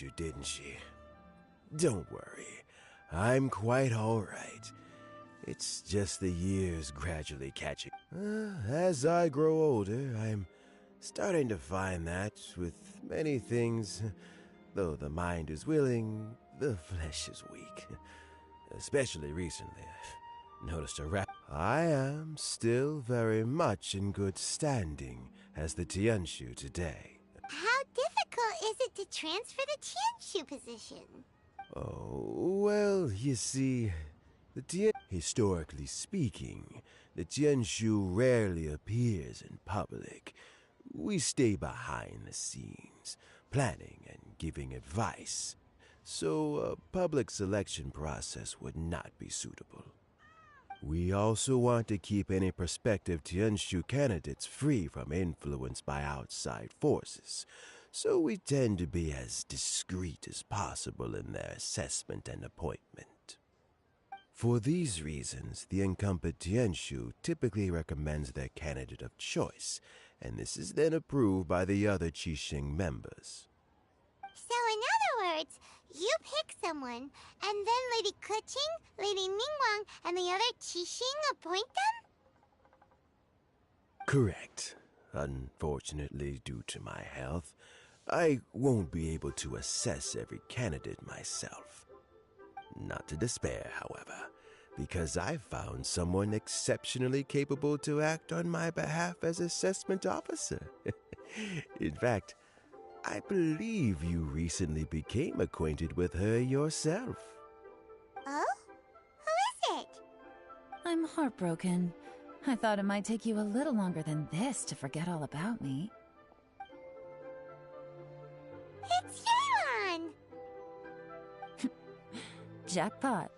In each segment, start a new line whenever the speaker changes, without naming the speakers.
you, didn't she? Don't worry. I'm quite alright. It's just the years gradually catching. As I grow older, I'm starting to find that with many things, though the mind is willing, the flesh is weak. Especially recently, I've noticed a rap. I am still very much in good standing as the Tianshu today.
How difficult is it to transfer the Tianshu position?
Oh, well, you see, historically speaking, the Tianshu rarely appears in public. We stay behind the scenes, planning and giving advice, so a public selection process would not be suitable. We also want to keep any prospective Tianshu candidates free from influence by outside forces, so we tend to be as discreet as possible in their assessment and appointment. For these reasons, the incumbent Tianshu typically recommends their candidate of choice, and this is then approved by the other Qixing members.
So in other words, you pick someone, and then Lady Keqing, Lady Ningguang, and the other Qixing appoint them?
Correct. Unfortunately, due to my health, I won't be able to assess every candidate myself. Not to despair, however, because I found someone exceptionally capable to act on my behalf as assessment officer. In fact, I believe you recently became acquainted with her yourself.
Oh? Who is it?
I'm heartbroken. I thought it might take you a little longer than this to forget all about me.
It's Yelan!
Jackpot.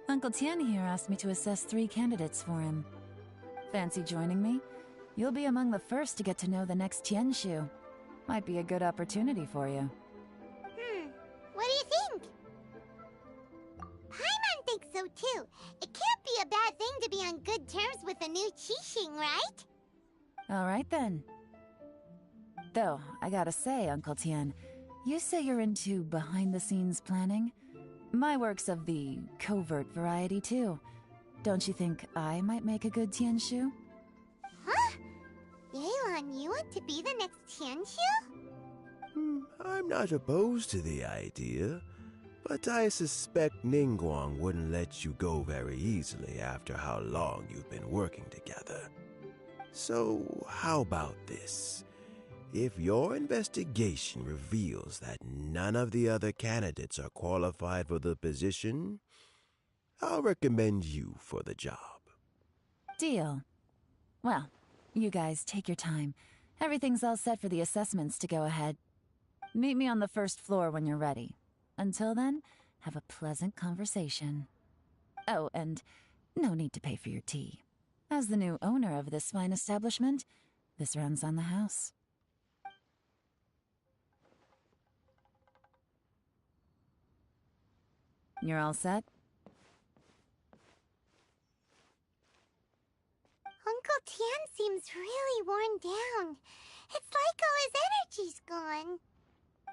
Uncle Tian here asked me to assess 3 candidates for him. Fancy joining me? You'll be among the first to get to know the next Tianshu. Might be a good opportunity for you.
What do you think? Paimon thinks so too. It can't be a bad thing to be on good terms with a new Qixing, right?
Alright then. Though, I gotta say, Uncle Tian, you say you're into behind-the-scenes planning? My work's of the covert variety too. Don't you think I might make a good Tianshu?
Huh? Yelan, you want to be the next Tianshu?
I'm not opposed to the idea, but I suspect Ningguang wouldn't let you go very easily after how long you've been working together. So, how about this? If your investigation reveals that none of the other candidates are qualified for the position, I'll recommend you for the job.
Deal. Well, you guys take your time. Everything's all set for the assessments to go ahead. Meet me on the first floor when you're ready. Until then, have a pleasant conversation. Oh, and no need to pay for your tea. As the new owner of this fine establishment, this runs on the house. You're all set?
Uncle Tian seems really worn down. It's like all his energy's gone.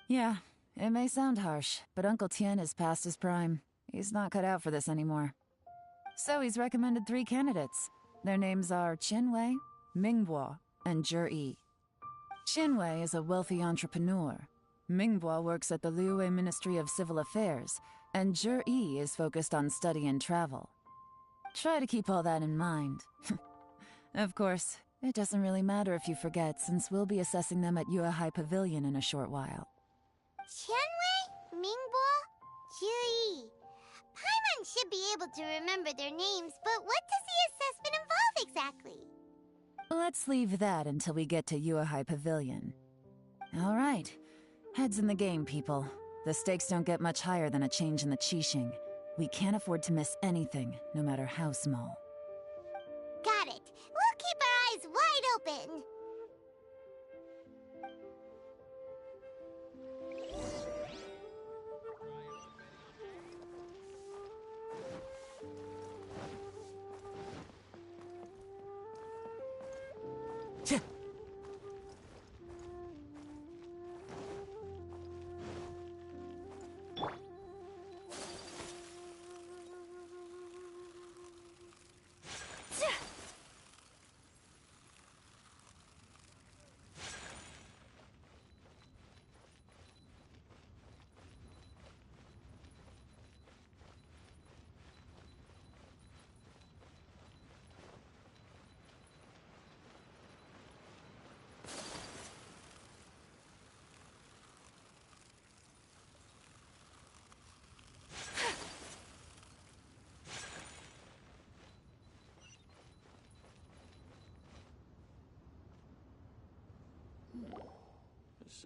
Yeah, it may sound harsh, but Uncle Tian is past his prime. He's not cut out for this anymore. So he's recommended 3 candidates. Their names are Qinwei, Mingbo, and Zhi. Qinwei is a wealthy entrepreneur. Mingbo works at the Liyue Ministry of Civil Affairs, and Zhi is focused on study and travel. Try to keep all that in mind. Of course, it doesn't really matter if you forget, since we'll be assessing them at Yuehai Pavilion in a short while.
Qianwei, Mingbo, Zhi. Paimon should be able to remember their names, but what does the assessment involve exactly?
Let's leave that until we get to Yuehai Pavilion. All right. Heads in the game, people. The stakes don't get much higher than a change in the Qixing. We can't afford to miss anything, no matter how small.
Got it. We'll keep our eyes wide open.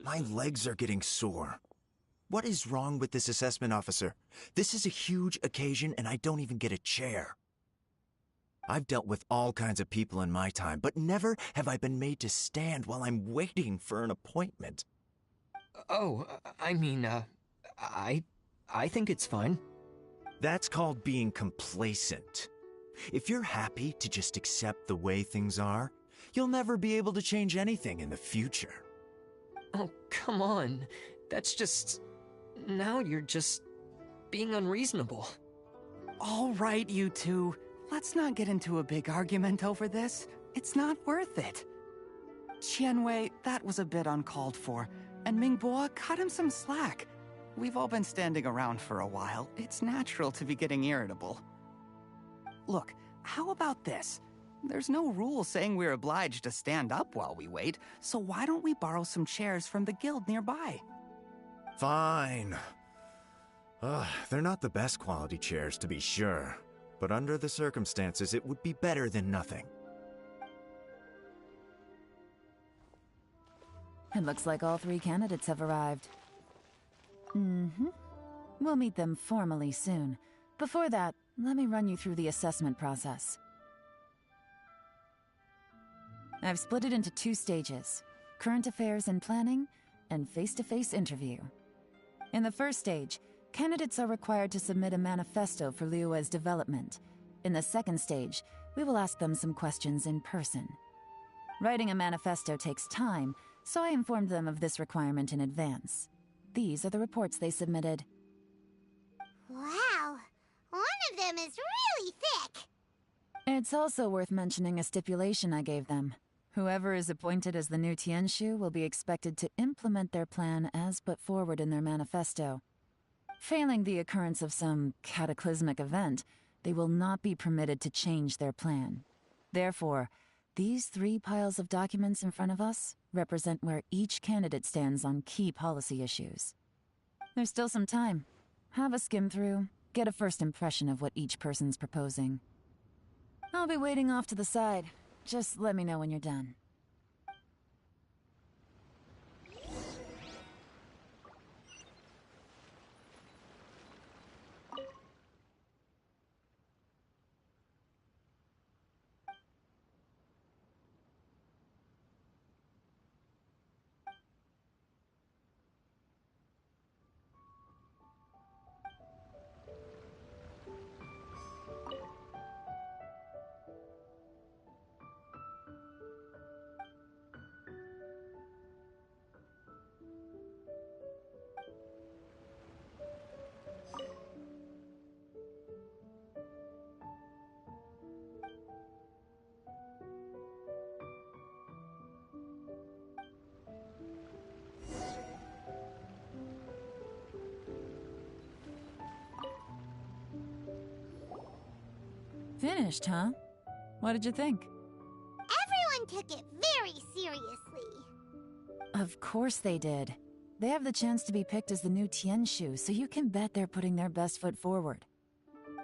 My legs are getting sore. What is wrong with this assessment officer? This is a huge occasion and I don't even get a chair. I've dealt with all kinds of people in my time, but never have I been made to stand while I'm waiting for an appointment.
Oh, I think it's fine.
That's called being complacent. If you're happy to just accept the way things are, you'll never be able to change anything in the future.
Oh, come on. That's just... Now you're just being unreasonable.
All right, you two. Let's not get into a big argument over this. It's not worth it. Qianwei, that was a bit uncalled for. And Mingbo, cut him some slack. We've all been standing around for a while. It's natural to be getting irritable. Look, how about this? There's no rule saying we're obliged to stand up while we wait, so why don't we borrow some chairs from the guild nearby?
Fine. They're not the best quality chairs, to be sure. But under the circumstances, it would be better than nothing.
It looks like all 3 candidates have arrived. We'll meet them formally soon. Before that, let me run you through the assessment process. I've split it into 2 stages: current affairs and planning, and face-to-face interview. In the first stage, candidates are required to submit a manifesto for Liyue's development. In the second stage, we will ask them some questions in person. Writing a manifesto takes time, so I informed them of this requirement in advance. These are the reports they submitted.
Wow, one of them is really thick.
It's also worth mentioning a stipulation I gave them. Whoever is appointed as the new Tianshu will be expected to implement their plan as put forward in their manifesto. Failing the occurrence of some cataclysmic event, they will not be permitted to change their plan. Therefore, these 3 piles of documents in front of us represent where each candidate stands on key policy issues. There's still some time. Have a skim through, get a first impression of what each person's proposing. I'll be waiting off to the side. Just let me know when you're done. Finished, huh? What did you think?
Everyone took it very seriously.
Of course they did. They have the chance to be picked as the new Tianshu, so you can bet they're putting their best foot forward.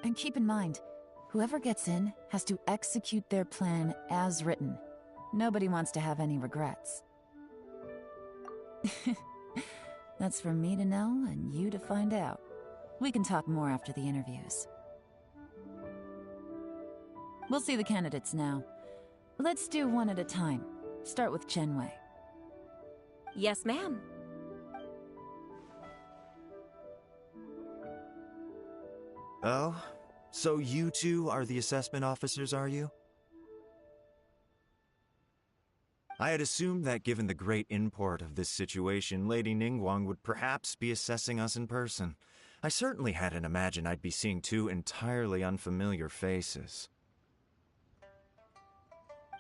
And keep in mind, whoever gets in has to execute their plan as written. Nobody wants to have any regrets. That's for me to know and you to find out. We can talk more after the interviews. We'll see the candidates now. Let's do one at a time. Start with Qianwei.
Yes, ma'am.
Oh? So you 2 are the assessment officers, are you? I had assumed that given the great import of this situation, Lady Ningguang would perhaps be assessing us in person. I certainly hadn't imagined I'd be seeing 2 entirely unfamiliar faces.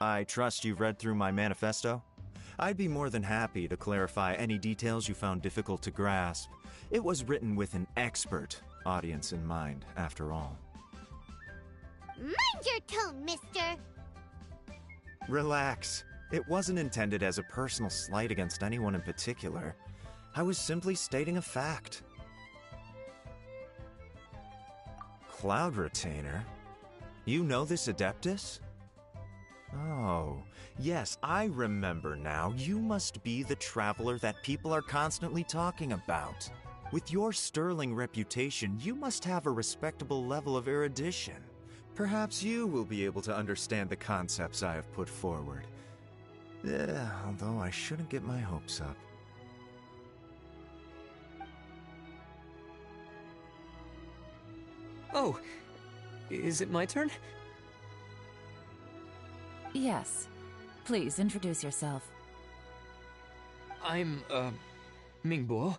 I trust you've read through my manifesto? I'd be more than happy to clarify any details you found difficult to grasp. It was written with an expert audience in mind, after all.
Mind your tone, mister.
Relax. It wasn't intended as a personal slight against anyone in particular. I was simply stating a fact. Cloud Retainer? You know this Adeptus? Oh, yes, I remember now. You must be the traveler that people are constantly talking about. With your sterling reputation, you must have a respectable level of erudition. Perhaps you will be able to understand the concepts I have put forward. Although I shouldn't get my hopes up.
Oh, is it my turn?
Yes. Please introduce yourself.
I'm, Mingbo.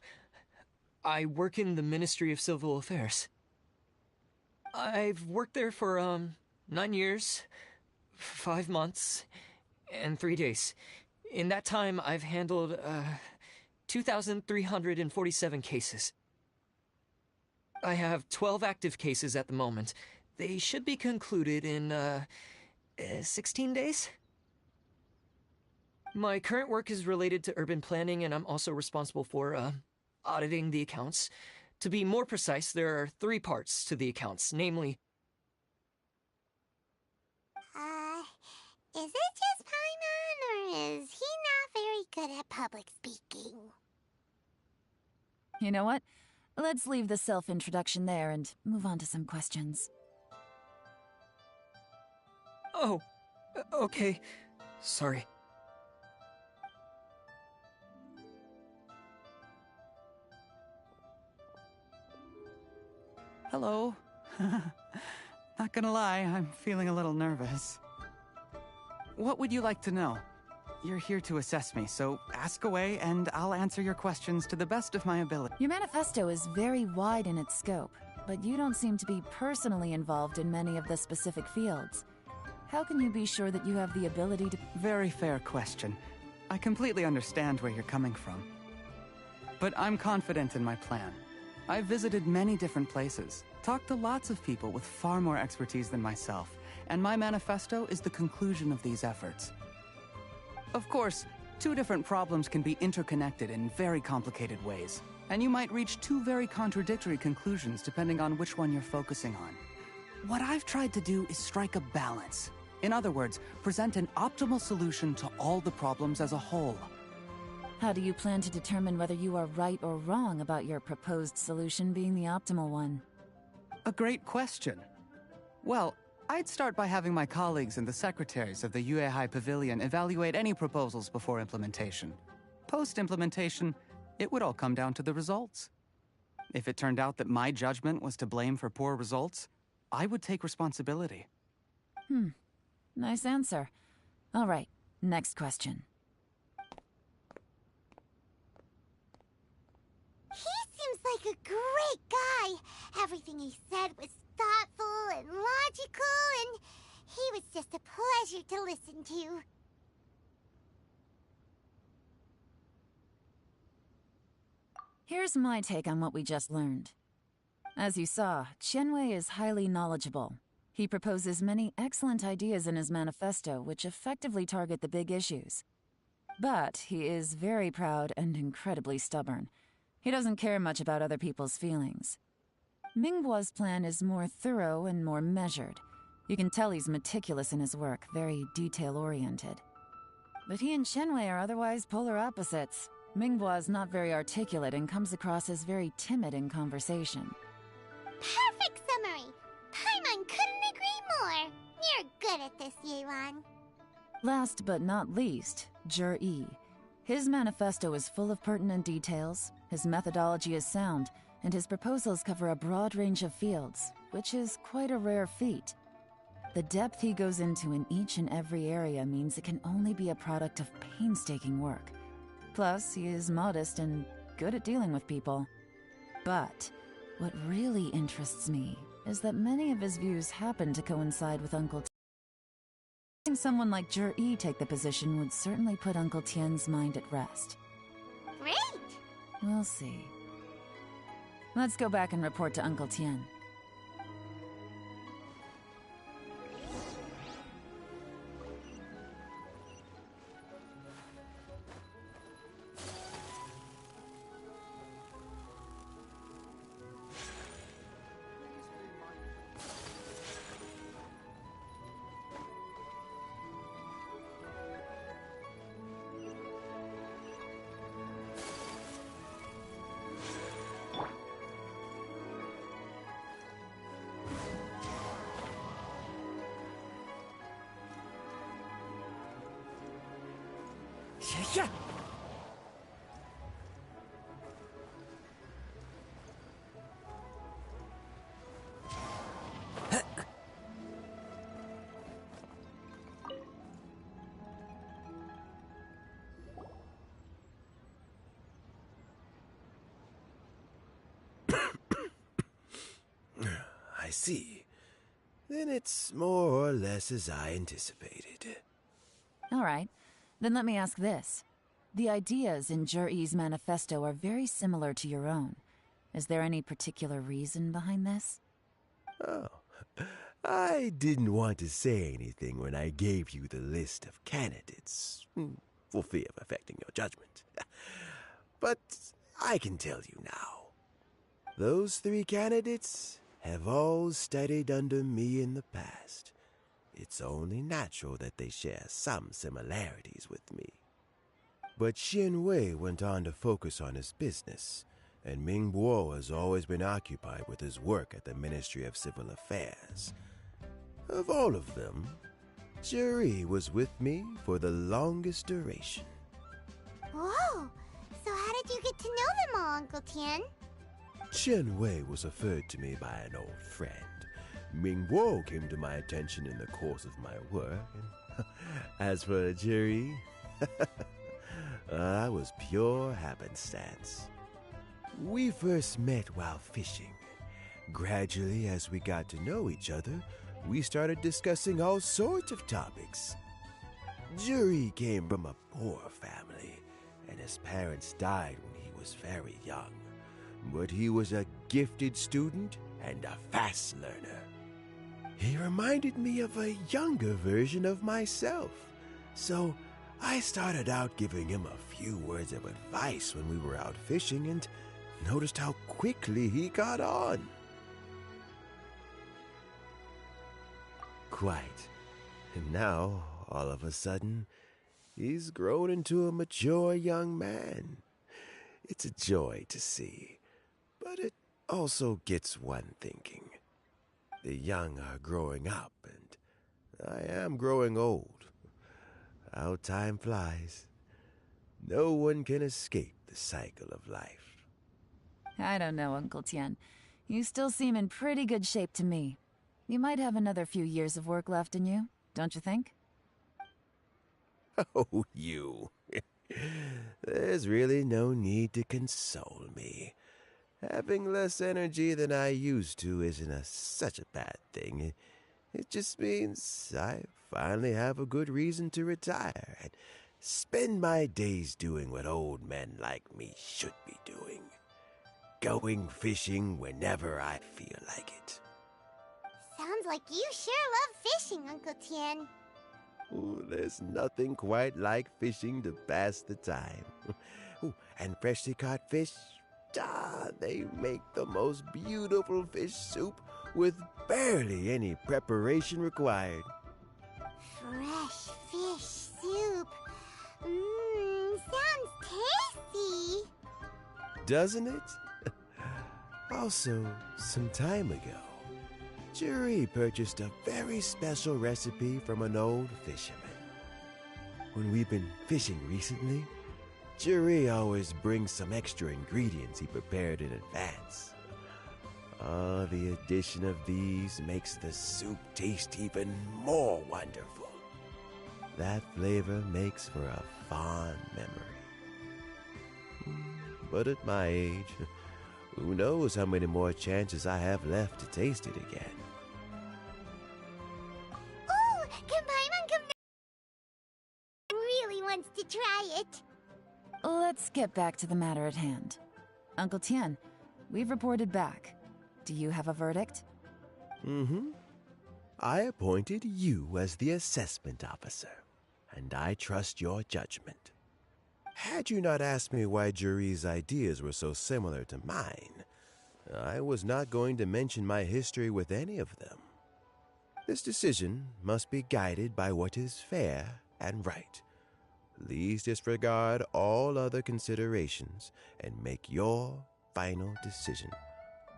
I work in the Ministry of Civil Affairs. I've worked there for, 9 years, 5 months, and 3 days. In that time, I've handled, 2,347 cases. I have 12 active cases at the moment. They should be concluded in, 16 days? My current work is related to urban planning, and I'm also responsible for, auditing the accounts. To be more precise, there are 3 parts to the accounts, namely...
Is it just Paimon, or is he not very good at public speaking?
You know what? Let's leave the self-introduction there and move on to some questions.
Oh, okay. Sorry.
Hello. Not gonna lie, I'm feeling a little nervous. What would you like to know? You're here to assess me, so ask away and I'll answer your questions to the best of my ability.
Your manifesto is very wide in its scope, but you don't seem to be personally involved in many of the specific fields. How can you be sure that you have the ability to...
Very fair question. I completely understand where you're coming from. But I'm confident in my plan. I've visited many different places, talked to lots of people with far more expertise than myself, and my manifesto is the conclusion of these efforts. Of course, 2 different problems can be interconnected in very complicated ways, and you might reach 2 very contradictory conclusions depending on which one you're focusing on. What I've tried to do is strike a balance. In other words, present an optimal solution to all the problems as a whole.
How do you plan to determine whether you are right or wrong about your proposed solution being the optimal one?
A great question. Well, I'd start by having my colleagues and the secretaries of the Yuehai Pavilion evaluate any proposals before implementation. Post-implementation, it would all come down to the results. If it turned out that my judgment was to blame for poor results, I would take responsibility.
Nice answer. All right, next question.
He seems like a great guy. Everything he said was thoughtful and logical, and he was just a pleasure to listen to.
Here's my take on what we just learned. As you saw, Qianwei is highly knowledgeable. He proposes many excellent ideas in his manifesto which effectively target the big issues. But he is very proud and incredibly stubborn. He doesn't care much about other people's feelings. Mingbo's plan is more thorough and more measured. You can tell he's meticulous in his work, very detail-oriented. But he and Qianwei are otherwise polar opposites. Mingbo is not very articulate and comes across as very timid in conversation.
Perfect summary! Paimon couldn't agree more! You're good at this, Yuan.
Last but not least, Zhi. His manifesto is full of pertinent details, his methodology is sound, and his proposals cover a broad range of fields, which is quite a rare feat. The depth he goes into in each and every area means it can only be a product of painstaking work. Plus, he is modest and good at dealing with people. But what really interests me is that many of his views happen to coincide with Uncle Tian. Having someone like Zhi take the position would certainly put Uncle Tian's mind at rest.
Great!
We'll see. Let's go back and report to Uncle Tian.
Yeah.
I see. Then it's more or less as I anticipated.
All right. Then let me ask this. The ideas in Jur-E's manifesto are very similar to your own. Is there any particular reason behind this?
Oh, I didn't want to say anything when I gave you the list of candidates, for fear of affecting your judgment. But I can tell you now. Those 3 candidates have all studied under me in the past. It's only natural that they share some similarities with me. But Xin Wei went on to focus on his business, and Ming Bo has always been occupied with his work at the Ministry of Civil Affairs. Of all of them, Juri was with me for the longest duration.
Whoa! So how did you get to know them all, Uncle Tian?
Chen Wei was referred to me by an old friend. Ming Bo came to my attention in the course of my work, and as for Juri, that was pure happenstance. We first met while fishing. Gradually, as we got to know each other, we started discussing all sorts of topics. Juri came from a poor family, and his parents died when he was very young. But he was a gifted student and a fast learner. He reminded me of a younger version of myself, so I started out giving him a few words of advice when we were out fishing and noticed how quickly he got on. Quite. And now, all of a sudden, he's grown into a mature young man. It's a joy to see, but it also gets one thinking. The young are growing up, and I am growing old. How time flies. No one can escape the cycle of life.
I don't know, Uncle Tian. You still seem in pretty good shape to me. You might have another few years of work left in you, don't you think?
Oh, you. There's really no need to console me. Having less energy than I used to isn't such a bad thing. It just means I finally have a good reason to retire and spend my days doing what old men like me should be doing. Going fishing whenever I feel like it.
Sounds like you sure love fishing, Uncle Tian.
Ooh, there's nothing quite like fishing to pass the time. Ooh, and freshly caught fish, they make the most beautiful fish soup with barely any preparation required.
Fresh fish soup. Sounds tasty.
Doesn't it? Also, some time ago, Juri purchased a very special recipe from an old fisherman. When we've been fishing recently, Juri always brings some extra ingredients he prepared in advance. The addition of these makes the soup taste even more wonderful. That flavor makes for a fond memory. But at my age, who knows how many more chances I have left to taste it again.
Oh, can Paimon come down? Really wants to try it.
Let's get back to the matter at hand. Uncle Tian, we've reported back. Do you have a verdict?
I appointed you as the assessment officer, and I trust your judgment. Had you not asked me why Juri's ideas were so similar to mine, I was not going to mention my history with any of them. This decision must be guided by what is fair and right. Please disregard all other considerations and make your final decision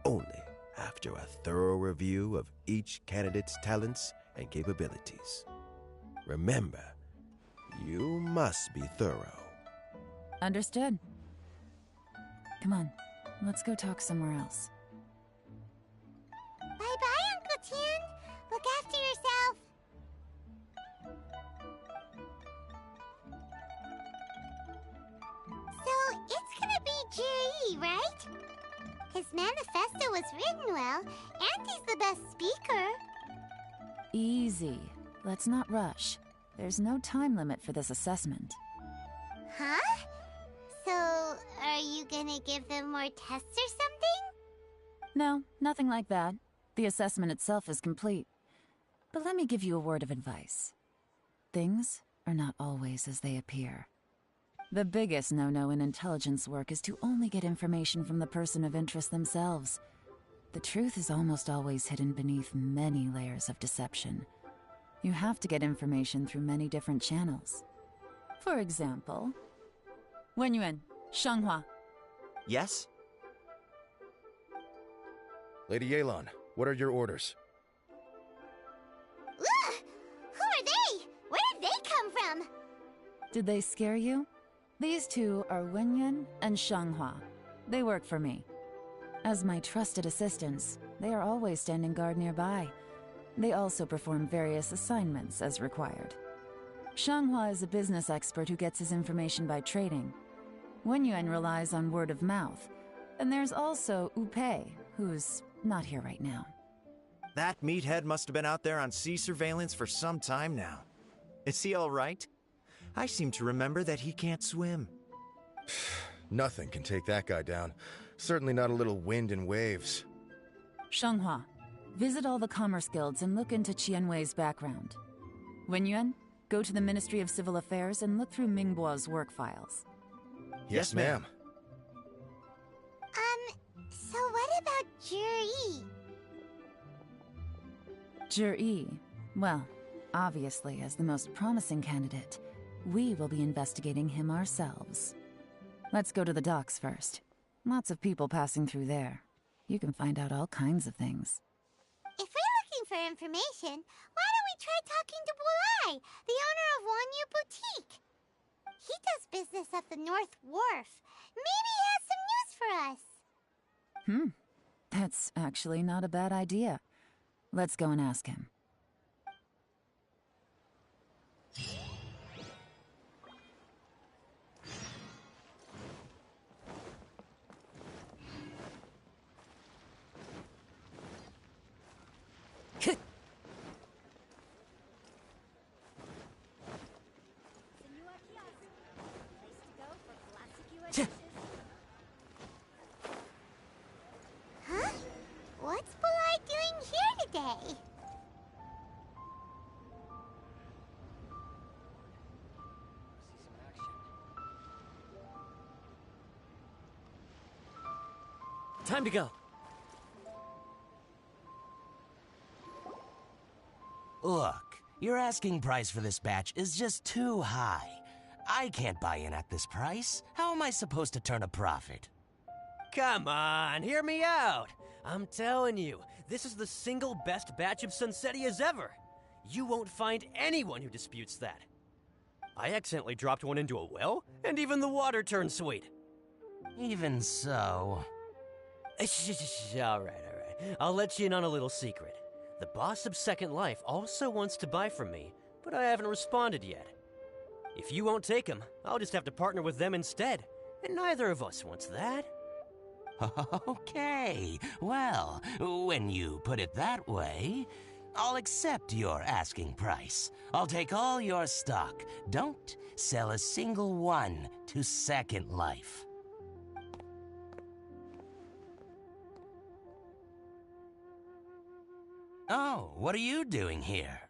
only after a thorough review of each candidate's talents and capabilities. Remember, you must be thorough.
Understood. Come on, let's go talk somewhere else.
Bye-bye, Uncle Tien. Look after yourself. So, it's gonna be Jiri, right? His manifesto was written well, and he's the best speaker.
Easy. Let's not rush. There's no time limit for this assessment.
Huh? So, are you gonna give them more tests or something?
No, nothing like that. The assessment itself is complete. But let me give you a word of advice. Things are not always as they appear. The biggest no-no in intelligence work is to only get information from the person of interest themselves. The truth is almost always hidden beneath many layers of deception. You have to get information through many different channels. For example, Wenyuan, Shanghua.
Yes?
Lady Yelan, what are your orders?
Ugh! Who are they? Where did they come from?
Did they scare you? These two are Wenyuan and Shanghua. They work for me. As my trusted assistants, they are always standing guard nearby. They also perform various assignments as required. Shanghua is a business expert who gets his information by trading. Wenyuan relies on word of mouth. And there's also Upei, who's not here right now.
That meathead must have been out there on sea surveillance for some time now. Is he all right? I seem to remember that he can't swim.
Nothing can take that guy down. Certainly not a little wind and waves.
Shanghua, visit all the commerce guilds and look into Qianwei's background. Wenyuan, go to the Ministry of Civil Affairs and look through Mingbo's work files.
Yes, ma'am.
So what about Jiri?
Jiri, well, obviously as the most promising candidate, we will be investigating him ourselves. Let's go to the docks first. Lots of people passing through there. You can find out all kinds of things.
If we're looking for information, why don't we try talking to Bulai, the owner of Wanyu Boutique? He does business at the North Wharf. Maybe he has some news for us.
That's actually not a bad idea. Let's go and ask him.
Huh? What's Bulai doing here today?
Time to go.
Look, your asking price for this batch is just too high. I can't buy in at this price. How am I supposed to turn a profit?
Come on, hear me out. I'm telling you, this is the single best batch of Sunsetias ever. You won't find anyone who disputes that. I accidentally dropped one into a well, and even the water turned sweet.
Even so...
All right. I'll let you in on a little secret. The boss of Second Life also wants to buy from me, but I haven't responded yet. If you won't take him, I'll just have to partner with them instead, and neither of us wants that.
Okay, well, when you put it that way, I'll accept your asking price. I'll take all your stock. Don't sell a single one to Second Life. Oh, what are you doing here?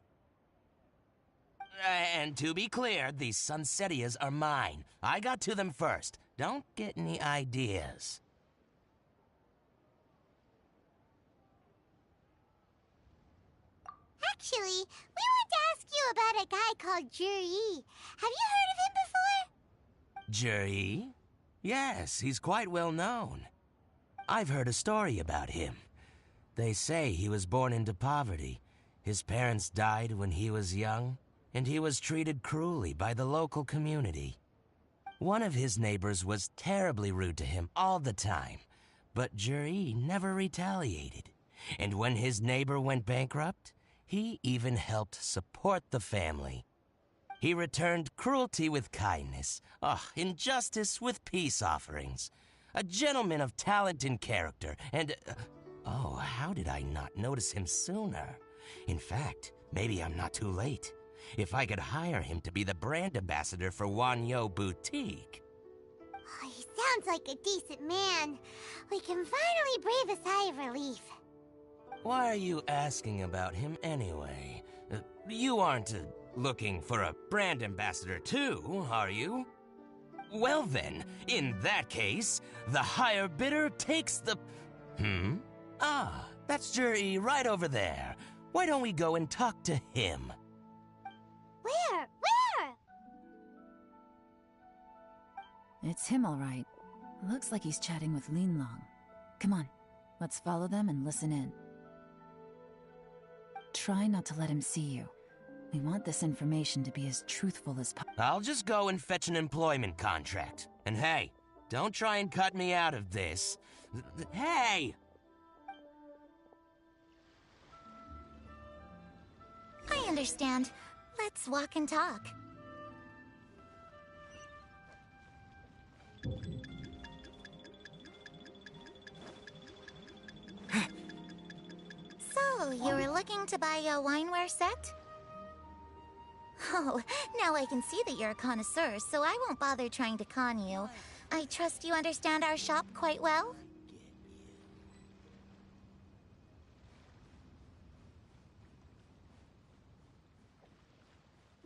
And to be clear, these Sunsetias are mine. I got to them first. Don't get any ideas.
Actually, we want to ask you about a guy called Jiri. Have you heard of him before?
Jiri? Yes, he's quite well known. I've heard a story about him. They say he was born into poverty. His parents died when he was young, and he was treated cruelly by the local community. One of his neighbors was terribly rude to him all the time, but Juri never retaliated. And when his neighbor went bankrupt, he even helped support the family. He returned cruelty with kindness, injustice with peace offerings. A gentleman of talent and character, and... oh, how did I not notice him sooner? In fact, maybe I'm not too late. If I could hire him to be the brand ambassador for Wanyo Boutique.
Oh, he sounds like a decent man. We can finally breathe a sigh of relief.
Why are you asking about him anyway? You aren't looking for a brand ambassador too, are you? Well then, in that case, the higher bidder takes the... Ah, that's Juri right over there. Why don't we go and talk to him?
Where?
It's him, all right. Looks like he's chatting with Lin Long. Come on, let's follow them and listen in. Try not to let him see you. We want this information to be as truthful as possible.
I'll just go and fetch an employment contract. And hey, don't try and cut me out of this. Hey!
I understand. Let's walk and talk. So, you were looking to buy a wineware set? Oh, now I can see that you're a connoisseur, so I won't bother trying to con you. I trust you understand our shop quite well?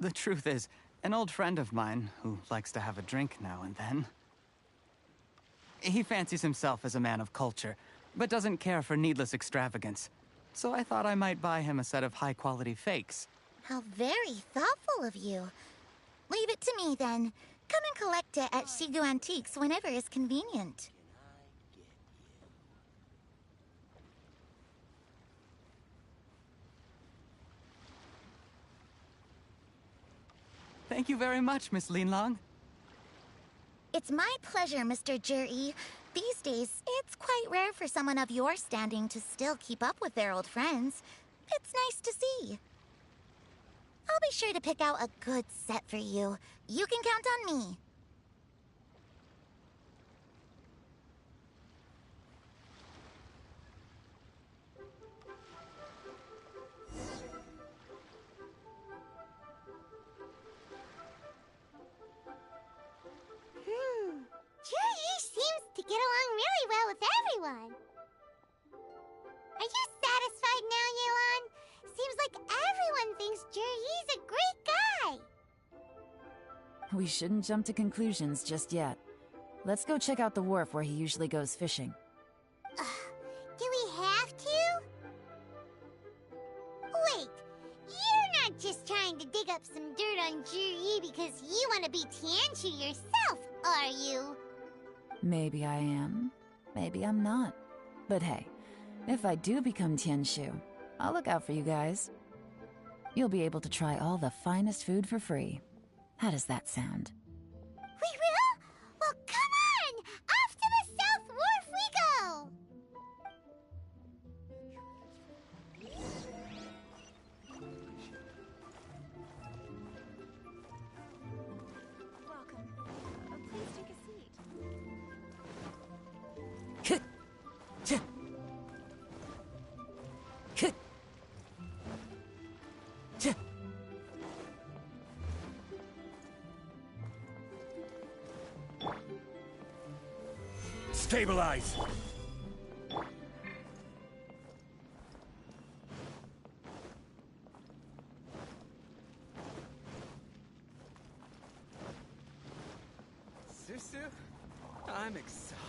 The truth is, an old friend of mine, who likes to have a drink now and then... he fancies himself as a man of culture, but doesn't care for needless extravagance. So I thought I might buy him a set of high-quality fakes.
How very thoughtful of you. Leave it to me, then. Come and collect it at Shigu Antiques whenever is convenient.
Thank you very much, Miss Lin Long.
It's my pleasure, Mr. Juri. These days, it's quite rare for someone of your standing to still keep up with their old friends. It's nice to see. I'll be sure to pick out a good set for you. You can count on me. Juri seems to get along really well with everyone. Are you satisfied now, Yelan? Seems like everyone thinks Juri's a great guy.
We shouldn't jump to conclusions just yet. Let's go check out the wharf where he usually goes fishing.
Do we have to? Wait, you're not just trying to dig up some dirt on Juri because you want to be Tianshu yourself, are you?
Maybe I am. Maybe I'm not. But hey, if I do become Tianshu, I'll look out for you guys. You'll be able to try all the finest food for free. How does that sound?
We will? Well, come on! Off to the South Wharf we go!
Welcome. Please take a seat.
Stabilize!
Susu? I'm exhausted.